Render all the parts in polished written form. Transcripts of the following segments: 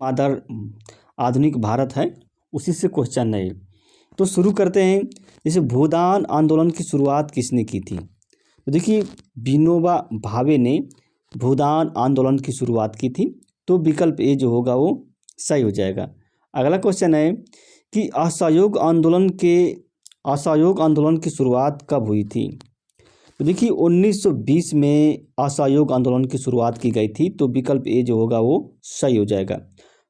आदर आधुनिक भारत है, उसी से क्वेश्चन है। तो शुरू करते हैं। जैसे भूदान आंदोलन की शुरुआत किसने की थी? तो देखिए विनोबा भावे ने भूदान आंदोलन की शुरुआत की थी। तो विकल्प ए जो होगा वो सही हो जाएगा। अगला क्वेश्चन है कि असहयोग आंदोलन की शुरुआत कब हुई थी? तो देखिए 1920 में असहयोग आंदोलन की शुरुआत की गई थी। तो विकल्प ए जो होगा वो सही हो जाएगा।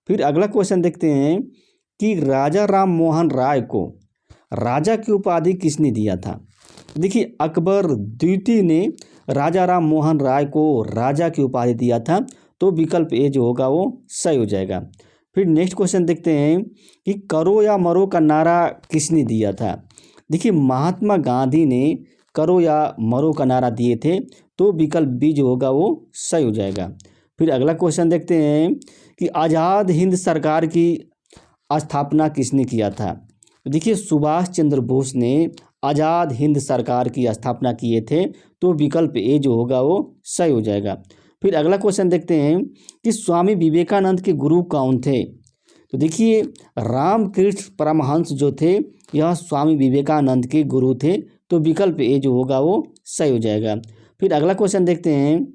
फिर अगला क्वेश्चन देखते हैं कि राजा राम मोहन राय को राजा की उपाधि किसने दिया था? देखिए अकबर द्वितीय ने राजा राम मोहन राय को राजा की उपाधि दिया था। तो विकल्प ए जो होगा वो सही हो जाएगा। फिर नेक्स्ट क्वेश्चन देखते हैं कि करो या मरो का नारा किसने दिया था? देखिए महात्मा गांधी ने करो या मरो का नारा दिए थे। तो विकल्प बी जो होगा वो सही हो जाएगा। फिर अगला क्वेश्चन देखते हैं कि आज़ाद हिंद सरकार की स्थापना किसने किया था? देखिए सुभाष चंद्र बोस ने आज़ाद हिंद सरकार की स्थापना किए थे। तो विकल्प ए जो होगा वो सही हो जाएगा। फिर अगला क्वेश्चन देखते हैं कि स्वामी विवेकानंद के गुरु कौन थे? तो देखिए रामकृष्ण परमहंस जो थे यह स्वामी विवेकानंद के गुरु थे। तो विकल्प ए जो होगा वो सही हो जाएगा। फिर अगला क्वेश्चन देखते हैं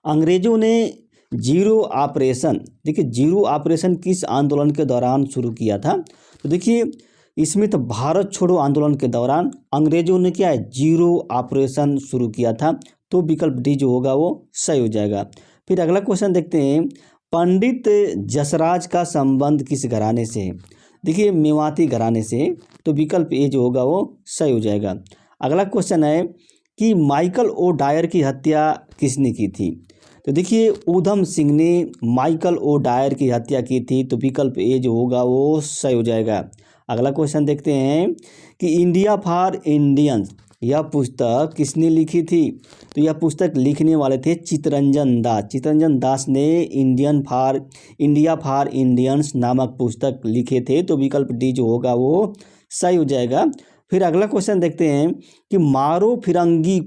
अंग्रेजों ने जीरो ऑपरेशन, देखिए जीरो ऑपरेशन किस आंदोलन के दौरान शुरू किया था? तो देखिए इसमें तो भारत छोड़ो आंदोलन के दौरान अंग्रेजों ने क्या है जीरो ऑपरेशन शुरू किया था। तो विकल्प डी जो होगा वो सही हो जाएगा। फिर अगला क्वेश्चन देखते हैं पंडित जसराज का संबंध किस घराने से है? देखिए मेवाती घराने से। तो विकल्प ए जो होगा वो सही हो जाएगा। अगला क्वेश्चन है कि माइकल ओ डायर की हत्या किसने की थी? तो देखिए ऊधम सिंह ने माइकल ओ डायर की हत्या की थी। तो विकल्प ए जो होगा वो सही हो जाएगा। अगला क्वेश्चन देखते हैं कि इंडिया फॉर इंडियंस यह पुस्तक किसने लिखी थी? तो यह पुस्तक लिखने वाले थे चित्तरंजन दास। चित्तरंजन दास ने इंडिया फॉर इंडियंस नामक पुस्तक लिखे थे। तो विकल्प डी जो होगा वो सही हो जाएगा। फिर अगला क्वेश्चन देखते हैं कि मारो फिरंगी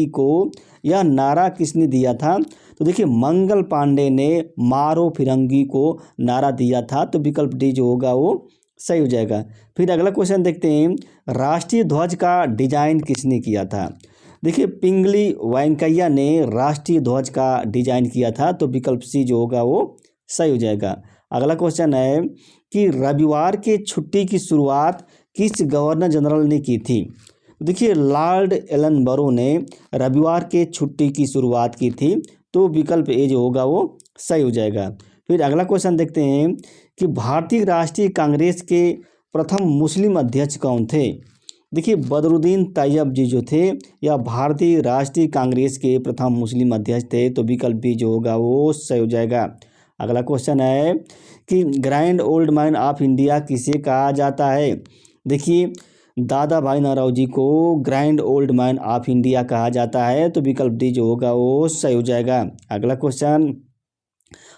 को यह नारा किसने दिया था? तो देखिए मंगल पांडे ने मारो फिरंगी को नारा दिया था। तो विकल्प डी जो होगा वो सही हो जाएगा। फिर अगला क्वेश्चन देखते हैं राष्ट्रीय ध्वज का डिजाइन किसने किया था? देखिए पिंगली वेंकैया ने राष्ट्रीय ध्वज का डिजाइन किया था। तो विकल्प सी जो होगा वो सही हो जाएगा। अगला क्वेश्चन है कि रविवार के छुट्टी की शुरुआत किस गवर्नर जनरल ने की थी? देखिए लॉर्ड एलनबरो ने रविवार के छुट्टी की शुरुआत की थी। तो विकल्प ए जो होगा वो सही हो जाएगा। फिर अगला क्वेश्चन देखते हैं कि भारतीय राष्ट्रीय कांग्रेस के प्रथम मुस्लिम अध्यक्ष कौन थे? देखिए बदरुद्दीन तैयब जी जो थे यह भारतीय राष्ट्रीय कांग्रेस के प्रथम मुस्लिम अध्यक्ष थे। तो विकल्प बी जो होगा वो सही हो जाएगा। अगला क्वेश्चन है कि grand old man of India किसे कहा जाता है? देखिए दादा भाई नौरोजी को grand old man of India कहा जाता है। तो विकल्प डी जो होगा वो सही हो जाएगा। अगला क्वेश्चन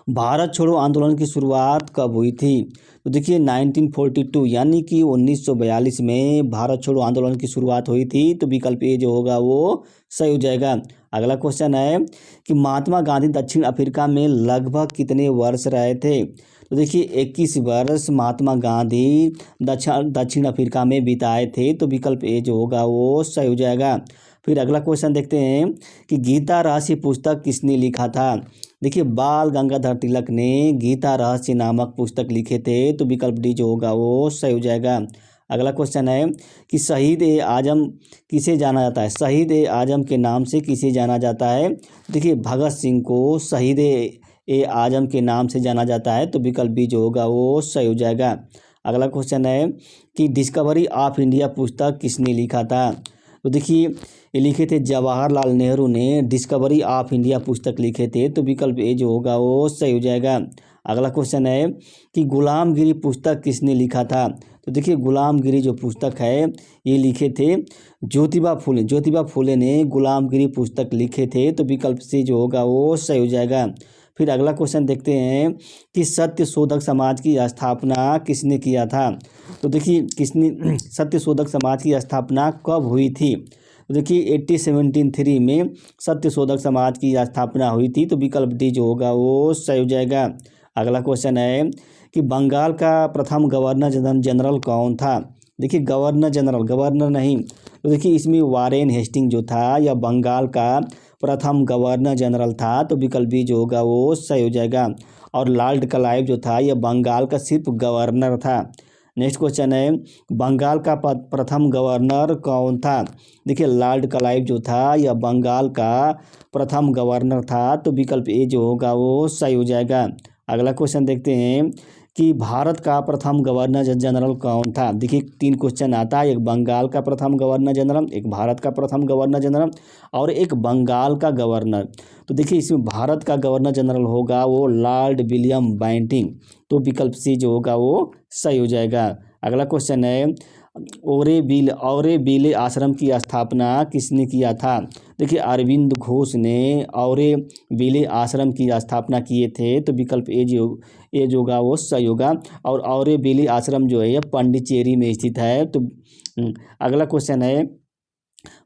भारत छोड़ो आंदोलन की शुरुआत कब हुई थी? तो देखिए 1942 यानी कि 1942 में भारत छोड़ो आंदोलन की शुरुआत हुई थी। तो विकल्प ए जो होगा वो सही हो जाएगा। अगला क्वेश्चन है कि महात्मा गांधी दक्षिण अफ्रीका में लगभग कितने वर्ष रहे थे? तो देखिए 21 वर्ष महात्मा गांधी दक्षिण अफ्रीका में बिताए थे। तो विकल्प ए जो होगा वो सही हो जाएगा। फिर अगला क्वेश्चन देखते हैं कि गीता रहस्य पुस्तक किसने लिखा था? देखिए बाल गंगाधर तिलक ने गीता रहस्य नामक पुस्तक लिखे थे। तो विकल्प डी जो होगा वो सही हो जाएगा। अगला क्वेश्चन है कि शहीद ए आजम किसे जाना जाता है? शहीद ए आजम के नाम से किसे जाना जाता है? देखिए भगत सिंह को शहीद ए आजम के नाम से जाना जाता है। तो विकल्प बी जो होगा वो सही हो जाएगा। अगला क्वेश्चन है कि डिस्कवरी ऑफ इंडिया पुस्तक किसने लिखा था? तो देखिए ये लिखे थे जवाहरलाल नेहरू ने डिस्कवरी ऑफ इंडिया पुस्तक लिखे थे। तो विकल्प ए जो होगा वो सही हो जाएगा। अगला क्वेश्चन है कि गुलामगिरी पुस्तक किसने लिखा था? तो देखिए गुलामगिरी जो पुस्तक है ये लिखे थे ज्योतिबा फूले। ज्योतिबा फूले ने गुलामगिरी पुस्तक लिखे थे। तो विकल्प सी जो होगा वो सही हो जाएगा। फिर अगला क्वेश्चन देखते हैं कि सत्य शोधक समाज की स्थापना किसने किया था? तो देखिए सत्य शोधक समाज की स्थापना कब हुई थी? तो देखिए 1873 में सत्यशोधक समाज की स्थापना हुई थी, तो विकल्प डी जो होगा वो सही हो जाएगा। अगला क्वेश्चन है कि बंगाल का प्रथम गवर्नर जनरल कौन था। देखिए गवर्नर जनरल, गवर्नर नहीं, तो देखिए इसमें वारेन हेस्टिंग जो था यह बंगाल का प्रथम गवर्नर जनरल था, तो विकल्प बी जो होगा वो सही हो जाएगा। और लॉर्ड क्लाइव जो था यह बंगाल का सिर्फ गवर्नर था। नेक्स्ट क्वेश्चन है बंगाल का प्रथम गवर्नर कौन था। देखिए लॉर्ड क्लाइव जो था यह बंगाल का प्रथम गवर्नर था, तो विकल्प ए जो होगा वो सही हो जाएगा। अगला क्वेश्चन देखते हैं कि भारत का प्रथम गवर्नर जनरल कौन था। देखिए 3 क्वेश्चन आता है, एक बंगाल का प्रथम गवर्नर जनरल, एक भारत का प्रथम गवर्नर जनरल और एक बंगाल का गवर्नर। तो देखिए इसमें भारत का गवर्नर जनरल होगा वो लॉर्ड विलियम बेंटिंक, तो विकल्प सी जो होगा वो सही हो जाएगा। अगला क्वेश्चन है औरेबिले आश्रम की स्थापना किसने किया था। देखिए अरविंद घोष ने औरेबिले आश्रम की स्थापना किए थे, तो विकल्प ए जो होगा वो सही होगा। और औरेबिले आश्रम जो है ये पांडिचेरी में स्थित है। तो अगला क्वेश्चन है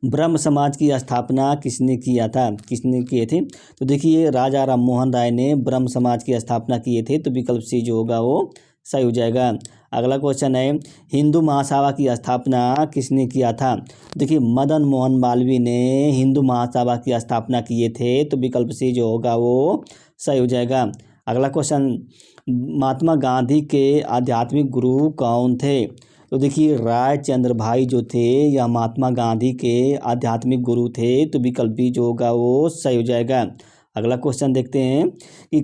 ब्रह्म समाज की स्थापना किसने किया था, किसने किए थे। तो देखिए राजा राम मोहन राय ने ब्रह्म समाज की स्थापना किए थे, तो विकल्प सी जो होगा वो सही हो जाएगा। अगला क्वेश्चन है हिंदू महासभा की स्थापना किसने किया था। देखिए मदन मोहन मालवीय ने हिंदू महासभा की स्थापना किए थे, तो विकल्प सी जो होगा वो सही हो जाएगा। अगला क्वेश्चन महात्मा गांधी के आध्यात्मिक गुरु कौन थे। तो देखिए राय चंद्र भाई जो थे यह महात्मा गांधी के आध्यात्मिक गुरु थे, तो विकल्प बी जो होगा वो सही हो जाएगा। अगला क्वेश्चन देखते हैं कि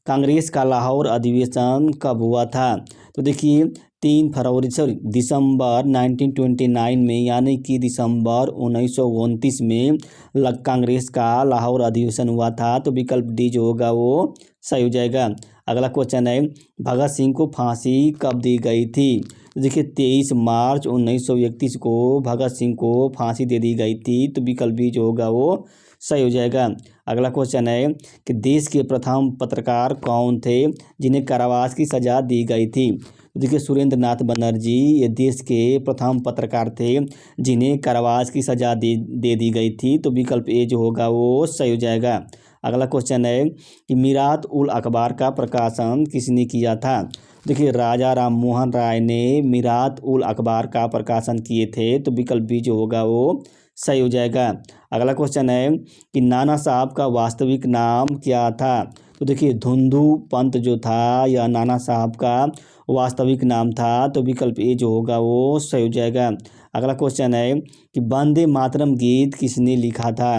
कांग्रेस का लाहौर अधिवेशन कब हुआ था। तो देखिए 3 फरवरी दिसंबर 1929 में, यानी कि दिसंबर 1929 में कांग्रेस का लाहौर अधिवेशन हुआ था, तो विकल्प डी जो होगा वो सही हो जाएगा। अगला क्वेश्चन है भगत सिंह को फांसी कब दी गई थी। तो देखिए 23 मार्च 1931 को भगत सिंह को फांसी दे दी गई थी, तो विकल्प बी जो होगा वो सही हो जाएगा। अगला क्वेश्चन है कि देश के प्रथम पत्रकार कौन थे जिन्हें कारावास की सज़ा दी गई थी। तो देखिए सुरेंद्र नाथ बनर्जी ये देश के प्रथम पत्रकार थे जिन्हें कारावास की सज़ा दे दी गई थी, तो विकल्प ए जो होगा वो सही हो जाएगा। अगला क्वेश्चन है कि मीरात उल अखबार का प्रकाशन किसने किया था। देखिए राजा राम मोहन राय ने मीरात उल अखबार का प्रकाशन किए थे, तो विकल्प बी जो होगा वो सही हो जाएगा। अगला क्वेश्चन है कि नाना साहब का वास्तविक नाम क्या था। तो देखिए धुंधु पंत जो था यह नाना साहब का वास्तविक नाम था, तो विकल्प ए जो होगा वो सही हो जाएगा। अगला क्वेश्चन है कि वंदे मातरम गीत किसने लिखा था।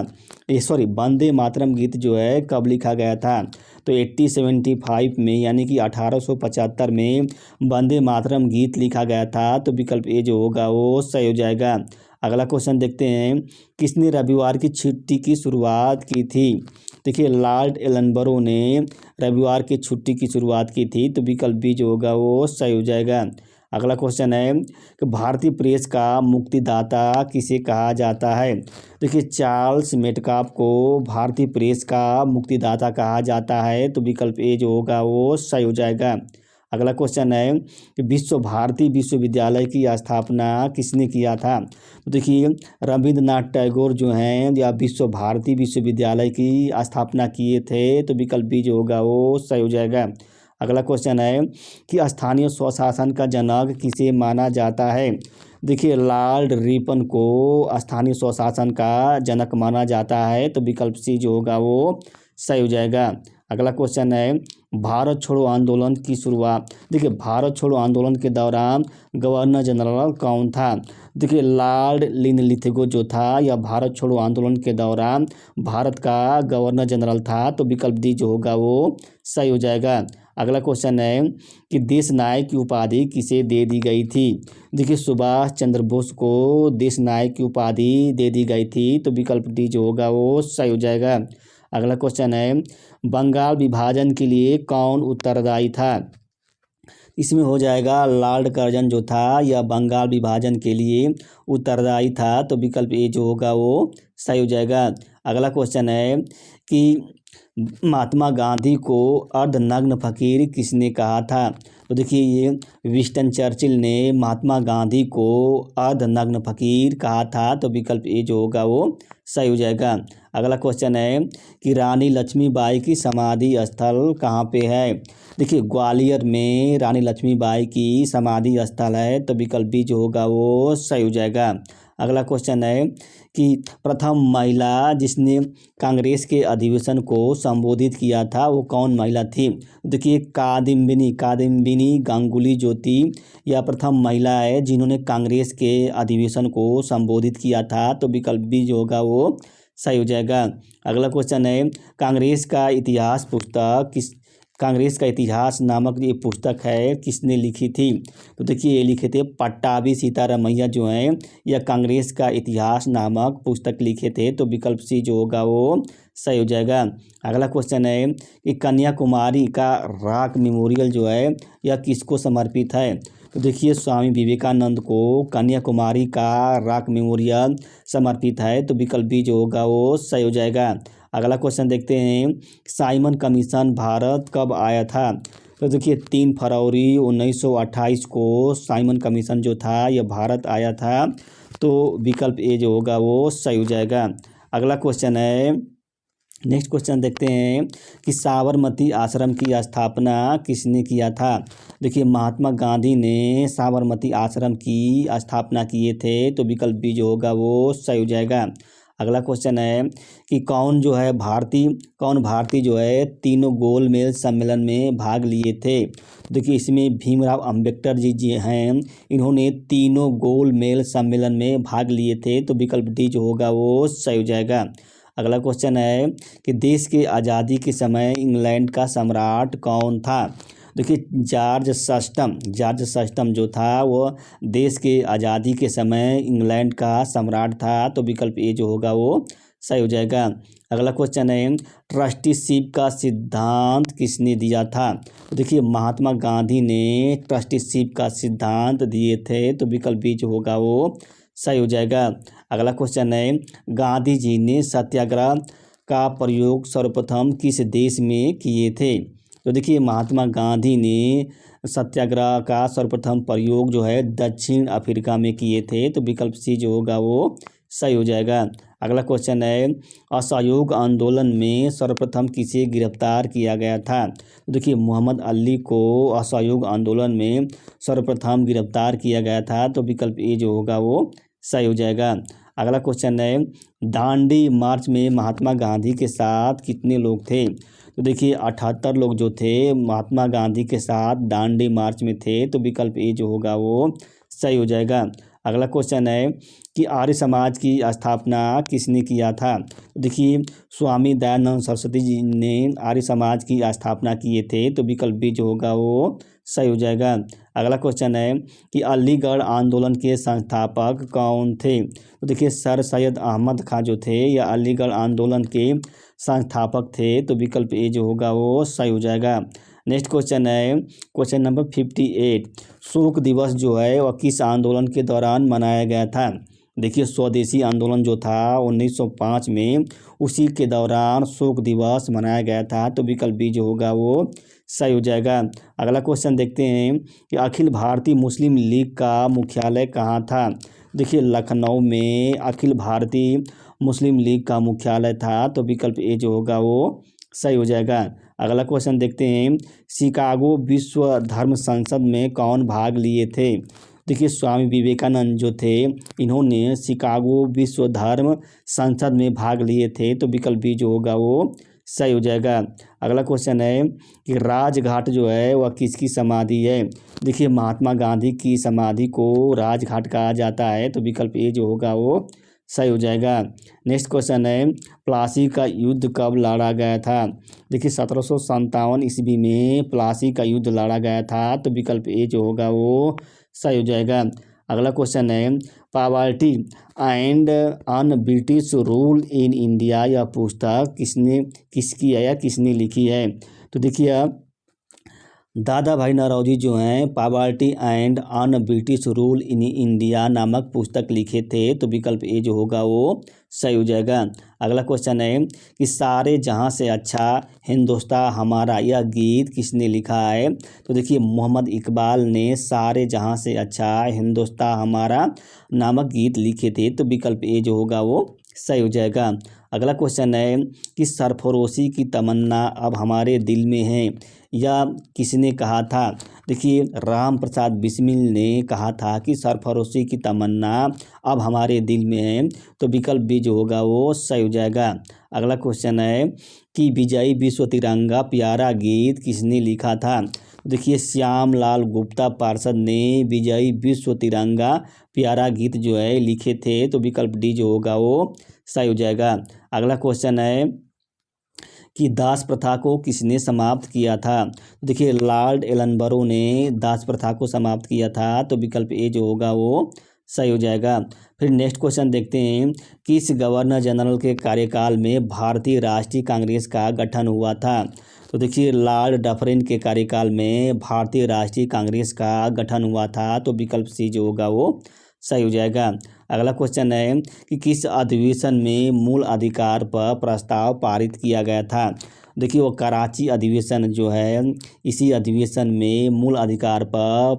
वंदे मातरम गीत जो है कब लिखा गया था। तो 1875 में, यानी कि 1875 में वंदे मातरम गीत लिखा गया था, तो विकल्प ए जो होगा वो सही हो जाएगा। अगला क्वेश्चन देखते हैं किसने रविवार की छुट्टी की शुरुआत की थी। देखिए लॉर्ड एलनबरो ने रविवार की छुट्टी की शुरुआत की थी, तो विकल्प बी जो होगा वो सही हो जाएगा। अगला क्वेश्चन है कि भारतीय प्रेस का मुक्तिदाता किसे कहा जाता है। देखिए चार्ल्स मेटकाफ को भारतीय प्रेस का मुक्तिदाता कहा जाता है, तो विकल्प ए जो होगा वो सही हो जाएगा। अगला क्वेश्चन है कि विश्व भारती विश्वविद्यालय की स्थापना किसने किया था। तो देखिए रविंद्रनाथ टैगोर जो हैं या विश्व भारती विश्वविद्यालय की स्थापना किए थे, तो विकल्प बी जो होगा वो सही हो जाएगा। अगला क्वेश्चन है कि स्थानीय स्वशासन का जनक किसे माना जाता है। देखिए लॉर्ड रिपन को स्थानीय स्वशासन का जनक माना जाता है, तो विकल्प सी जो होगा वो सही हो जाएगा। अगला क्वेश्चन है भारत छोड़ो आंदोलन की शुरुआत। देखिए भारत छोड़ो आंदोलन के दौरान गवर्नर जनरल कौन था। देखिए लॉर्ड लिनलिथगो जो था यह भारत छोड़ो आंदोलन के दौरान भारत का गवर्नर जनरल था, तो विकल्प डी जो होगा वो सही हो जाएगा। अगला क्वेश्चन है कि देश नायक की उपाधि किसे दे दी गई थी। देखिए सुभाष चंद्र बोस को देश नायक की उपाधि दे दी गई थी, तो विकल्प डी जो होगा वो सही हो जाएगा। अगला क्वेश्चन है बंगाल विभाजन के लिए कौन उत्तरदायी था। इसमें हो जाएगा लॉर्ड कर्जन जो था यह बंगाल विभाजन के लिए उत्तरदायी था, तो विकल्प ए जो होगा वो सही हो जाएगा। अगला क्वेश्चन है कि महात्मा गांधी को अर्धनग्न फकीर किसने कहा था। तो देखिए ये विंस्टन चर्चिल ने महात्मा गांधी को अर्धनग्न फकीर कहा था, तो विकल्प ए जो होगा वो सही हो जाएगा। अगला क्वेश्चन है कि रानी लक्ष्मीबाई की समाधि स्थल कहाँ पे है। देखिए ग्वालियर में रानी लक्ष्मीबाई की समाधि स्थल है, तो विकल्प बी जो होगा वो सही हो जाएगा। अगला क्वेश्चन है कि प्रथम महिला जिसने कांग्रेस के अधिवेशन को संबोधित किया था वो कौन महिला थी। देखिए कादिम्बिनी गांगुली जो थी यह प्रथम महिला है जिन्होंने कांग्रेस के अधिवेशन को संबोधित किया था, तो विकल्प बी जो होगा वो सही हो जाएगा। अगला क्वेश्चन है कांग्रेस का इतिहास नामक ये पुस्तक है किसने लिखी थी। तो देखिए ये लिखे थे पट्टाभी सीतारामैया जो हैं, यह कांग्रेस का इतिहास नामक पुस्तक लिखे थे, तो विकल्प सी जो होगा वो सही हो जाएगा। अगला क्वेश्चन है कि कन्याकुमारी का रॉक मेमोरियल जो है यह किसको समर्पित है। तो देखिए स्वामी विवेकानंद को कन्याकुमारी का रॉक मेमोरियल समर्पित है, तो विकल्प बी जो होगा वो सही हो जाएगा। अगला क्वेश्चन देखते हैं साइमन कमीशन भारत कब आया था। तो देखिए 3 फरवरी 1928 को साइमन कमीशन जो था यह भारत आया था, तो विकल्प ए जो होगा वो सही हो जाएगा। अगला क्वेश्चन है, नेक्स्ट क्वेश्चन देखते हैं कि साबरमती आश्रम की स्थापना किसने किया था। देखिए महात्मा गांधी ने साबरमती आश्रम की स्थापना किए थे, तो विकल्प बी जो होगा वो सही हो जाएगा। अगला क्वेश्चन है कि कौन भारतीय जो है तीनों गोल मेज सम्मेलन में भाग लिए थे। देखिए इसमें भीमराव अंबेडकर जी हैं, इन्होंने तीनों गोल मेज सम्मेलन में भाग लिए थे, तो विकल्प डी जो होगा वो सही हो जाएगा। अगला क्वेश्चन है कि देश के आज़ादी के समय इंग्लैंड का सम्राट कौन था। देखिए जॉर्ज सस्टम जो था वो देश के आज़ादी के समय इंग्लैंड का सम्राट था, तो विकल्प ए जो होगा वो सही हो जाएगा। अगला क्वेश्चन है ट्रस्टीशिप का सिद्धांत किसने दिया था। तो देखिए महात्मा गांधी ने ट्रस्टीशिप का सिद्धांत दिए थे, तो विकल्प बी जो होगा वो सही हो जाएगा। अगला क्वेश्चन है गांधी जी ने सत्याग्रह का प्रयोग सर्वप्रथम किस देश में किए थे। तो देखिए महात्मा गांधी ने सत्याग्रह का सर्वप्रथम प्रयोग जो है दक्षिण अफ्रीका में किए थे, तो विकल्प सी जो होगा वो सही हो जाएगा। अगला क्वेश्चन है असहयोग आंदोलन में सर्वप्रथम किसे गिरफ्तार किया गया था। तो देखिए मोहम्मद अली को असहयोग आंदोलन में सर्वप्रथम गिरफ्तार किया गया था, तो विकल्प ए जो होगा वो सही हो जाएगा। अगला क्वेश्चन है दांडी मार्च में महात्मा गांधी के साथ कितने लोग थे। तो देखिए 78 लोग जो थे महात्मा गांधी के साथ दांडी मार्च में थे, तो विकल्प ए जो होगा वो सही हो जाएगा। अगला क्वेश्चन है कि आर्य समाज की स्थापना किसने किया था। तो देखिए स्वामी दयानंद सरस्वती जी ने आर्य समाज की स्थापना किए थे, तो विकल्प बी जो होगा वो सही हो जाएगा। अगला क्वेश्चन है कि अलीगढ़ आंदोलन के संस्थापक कौन थे। तो देखिए सर सैयद अहमद खां जो थे या अलीगढ़ आंदोलन के संस्थापक थे, तो विकल्प ए जो होगा वो सही हो जाएगा। नेक्स्ट क्वेश्चन है क्वेश्चन नंबर 58 शोक दिवस जो है वह किस आंदोलन के दौरान मनाया गया था। देखिए स्वदेशी आंदोलन जो था 1905 में, उसी के दौरान शोक दिवस मनाया गया था, तो विकल्प बी जो होगा वो सही हो जाएगा। अगला क्वेश्चन देखते हैं कि अखिल भारतीय मुस्लिम लीग का मुख्यालय कहाँ था। देखिए लखनऊ में अखिल भारतीय मुस्लिम लीग का मुख्यालय था, तो विकल्प ए जो होगा वो सही हो जाएगा। अगला क्वेश्चन देखते हैं शिकागो विश्व धर्म संसद में कौन भाग लिए थे। देखिए स्वामी विवेकानंद जो थे इन्होंने शिकागो विश्व धर्म संसद में भाग लिए थे, तो विकल्प बी जो होगा वो सही हो जाएगा। अगला क्वेश्चन है कि राजघाट जो है वह किसकी समाधि है। देखिए महात्मा गांधी की समाधि को राजघाट कहा जाता है, तो विकल्प ए जो होगा वो सही हो जाएगा। नेक्स्ट क्वेश्चन है प्लासी का युद्ध कब लड़ा गया था। देखिए 1757 ईस्वी में प्लासी का युद्ध लड़ा गया था, तो विकल्प ए जो होगा वो सही हो जाएगा। अगला क्वेश्चन है poverty and un British rule in India, यह पुस्तक किसकी है या किसने लिखी है। तो देखिए दादा भाई नौरोजी जो हैं poverty and un British rule in India नामक पुस्तक लिखे थे, तो विकल्प ए जो होगा वो सही हो जाएगा। अगला क्वेश्चन है कि सारे जहां से अच्छा हिंदुस्तान हमारा, यह गीत किसने लिखा है? तो देखिए मोहम्मद इकबाल ने सारे जहां से अच्छा हिंदुस्तान हमारा नामक गीत लिखे थे। तो विकल्प ए जो होगा वो सही हो जाएगा। अगला क्वेश्चन है कि सरफरोशी की तमन्ना अब हमारे दिल में है, या किसने कहा था? देखिए राम प्रसाद बिस्मिल ने कहा था कि सरफरोशी की तमन्ना अब हमारे दिल में है। तो विकल्प बी जो होगा वो सही हो जाएगा। अगला क्वेश्चन है कि विजयी विश्व तिरंगा प्यारा गीत किसने लिखा था? देखिए श्याम लाल गुप्ता पार्षद ने विजयी विश्व तिरंगा प्यारा गीत जो है लिखे थे। तो विकल्प डी जो होगा वो सही हो जाएगा। अगला क्वेश्चन है कि दास प्रथा को किसने समाप्त किया था? देखिए लॉर्ड एलनबरो ने दास प्रथा को समाप्त किया था। तो विकल्प ए जो होगा वो सही हो जाएगा। फिर नेक्स्ट क्वेश्चन देखते हैं, किस गवर्नर जनरल के कार्यकाल में भारतीय राष्ट्रीय कांग्रेस का गठन हुआ था? तो देखिए लॉर्ड डफरिन के कार्यकाल में भारतीय राष्ट्रीय कांग्रेस का गठन हुआ था। तो विकल्प सी जो होगा वो सही हो जाएगा। अगला क्वेश्चन है कि किस अधिवेशन में मूल अधिकार पर प्रस्ताव पारित किया गया था? देखिए वो कराची अधिवेशन जो है, इसी अधिवेशन में मूल अधिकार पर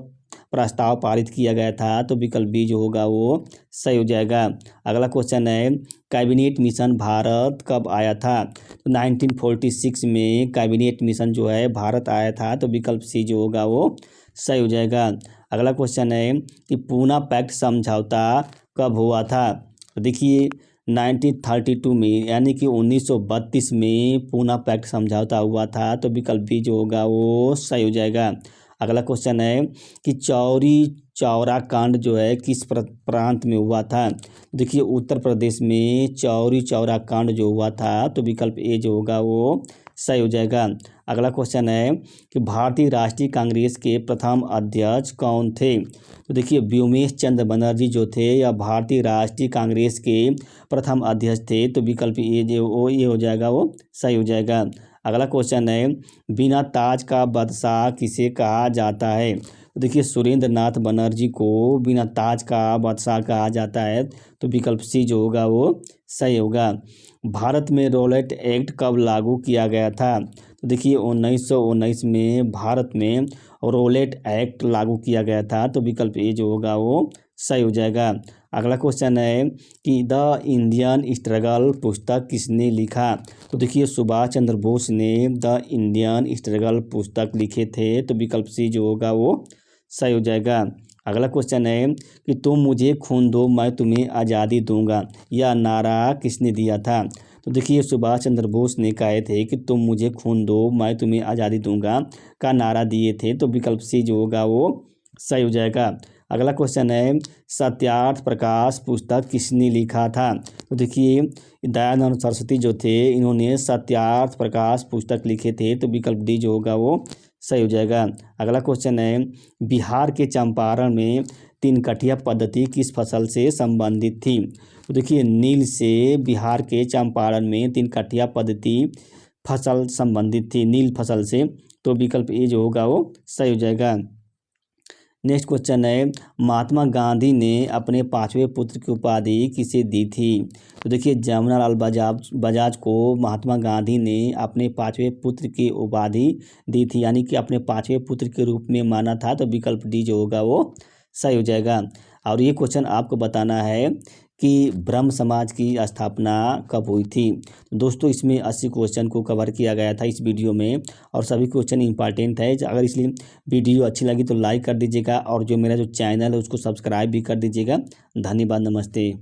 प्रस्ताव पारित किया गया था। तो विकल्प बी जो होगा वो सही हो जाएगा। अगला क्वेश्चन है कैबिनेट मिशन भारत कब आया था? तो 1946 में कैबिनेट मिशन जो है भारत आया था। तो विकल्प सी जो होगा वो सही हो जाएगा। अगला क्वेश्चन है कि पूना पैक्ट समझौता कब हुआ था? तो देखिए 1932 में, यानी कि 1932 में पूना पैक्ट समझौता हुआ था। तो विकल्प बी जो होगा वो सही हो जाएगा। अगला क्वेश्चन है कि चौरी चौरा कांड जो है किस प्रांत में हुआ था? देखिए उत्तर प्रदेश में चौरी चौरा कांड जो हुआ था। तो विकल्प ए जो होगा वो सही हो जाएगा। अगला क्वेश्चन है कि भारतीय राष्ट्रीय कांग्रेस के प्रथम अध्यक्ष कौन थे? तो देखिए व्योमेश चंद्र बनर्जी जो थे या भारतीय राष्ट्रीय कांग्रेस के प्रथम अध्यक्ष थे। तो विकल्प ये हो जाएगा वो सही हो जाएगा। अगला क्वेश्चन है बिना ताज का बादशाह किसे कहा जाता है? तो देखिए सुरेंद्र नाथ बनर्जी को बिना ताज का बादशाह कहा जाता है। तो विकल्प सी जो होगा वो सही होगा। भारत में रॉलेट एक्ट कब लागू किया गया था? तो देखिए 1919 में भारत में रॉलेट एक्ट लागू किया गया था। तो विकल्प ए जो होगा वो सही हो जाएगा। अगला क्वेश्चन है कि द इंडियन स्ट्रगल पुस्तक किसने लिखा? तो देखिए सुभाष चंद्र बोस ने द इंडियन स्ट्रगल पुस्तक लिखे थे। तो विकल्प सी जो होगा वो सही हो जाएगा। अगला क्वेश्चन है कि तुम मुझे खून दो मैं तुम्हें आज़ादी दूंगा, यह नारा किसने दिया था? तो देखिए सुभाष चंद्र बोस ने कहे थे कि तुम मुझे खून दो मैं तुम्हें आज़ादी दूंगा का नारा दिए थे। तो विकल्प सी जो होगा वो सही हो जाएगा। अगला क्वेश्चन है सत्यार्थ प्रकाश पुस्तक किसने लिखा था? तो देखिए दयानंद सरस्वती जो थे इन्होंने सत्यार्थ प्रकाश पुस्तक लिखे थे। तो विकल्प डी जो होगा वो सही हो जाएगा। अगला क्वेश्चन है बिहार के चंपारण में तीन कठिया पद्धति किस फसल से संबंधित थी? तो देखिए नील से बिहार के चंपारण में तीन कठिया पद्धति फसल संबंधित थी, नील फसल से। तो विकल्प ए जो होगा वो सही हो जाएगा। नेक्स्ट क्वेश्चन है महात्मा गांधी ने अपने पांचवें पुत्र की उपाधि किसे दी थी? तो देखिए जमुनालाल बजाज को महात्मा गांधी ने अपने पांचवें पुत्र की उपाधि दी थी, यानी कि अपने पांचवें पुत्र के रूप में माना था। तो विकल्प डी जो होगा वो सही हो जाएगा। और ये क्वेश्चन आपको बताना है कि ब्रह्म समाज की स्थापना कब हुई थी। दोस्तों इसमें 80 क्वेश्चन को कवर किया गया था इस वीडियो में, और सभी क्वेश्चन इंपॉर्टेंट है। अगर इसलिए वीडियो अच्छी लगी तो लाइक कर दीजिएगा, और जो मेरा जो चैनल है उसको सब्सक्राइब भी कर दीजिएगा। धन्यवाद, नमस्ते।